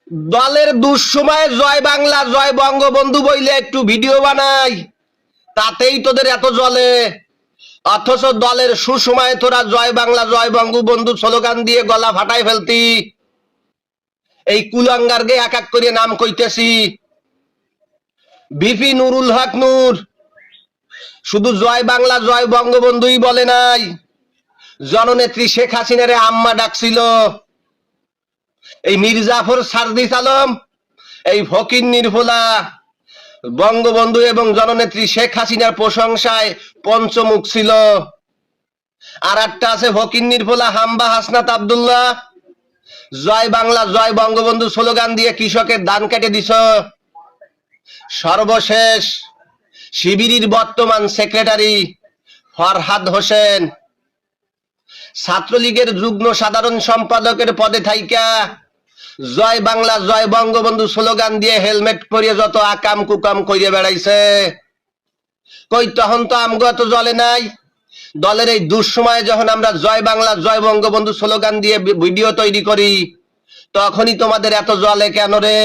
দলের দুঃসময়ে জয় বাংলা জয় বঙ্গবন্ধু বইলে একটু ভিডিও বানাই, তাতেই তোদের এত জ্বলে। অথচ দলের সুসময়ে তোরা জয় বাংলা জয় বঙ্গবন্ধু স্লোগান দিয়ে গলা ফাটাই ফেলতি। এই কুলাঙ্গারকে এক এক করে নাম কইতেছি। বিপি নুরুল হক নূর শুধু জয় বাংলা জয় বঙ্গবন্ধুই বলে নাই, জননেত্রী শেখ হাসিনারে আম্মা ডাকছিল। এই মির্জাফর সারদিস আলম, এই ফকির নির্ভোলা বঙ্গবন্ধু এবং জননেত্রী শেখ হাসিনার প্রশংসায় পঞ্চমুখ ছিল। আর একটা আছে ফকির নির্ভোলা হাম্বা হাসনাত আব্দুল্লাহ, জয় বাংলা জয় বঙ্গবন্ধু স্লোগান দিয়ে কৃষকের ধান কেটে দিছ। সর্বশেষ শিবিরের বর্তমান সেক্রেটারি ফরহাদ হোসেন ছাত্রলীগের যুগ্ম সাধারণ সম্পাদকের পদে থাইকা জয় বাংলা জয় বঙ্গবন্ধু স্লোগান দিয়ে হেলমেট পরিয়ে যত আকাম কুকাম কইরে বেড়াইছে। কই তখন তো আমগত জ্বলে নাই। দলের এই দুঃসময়ে যখন আমরা জয় বাংলা জয় বঙ্গবন্ধু স্লোগান দিয়ে ভিডিও তৈরি করি, তখনই তোমাদের এত জ্বলে কেন রে?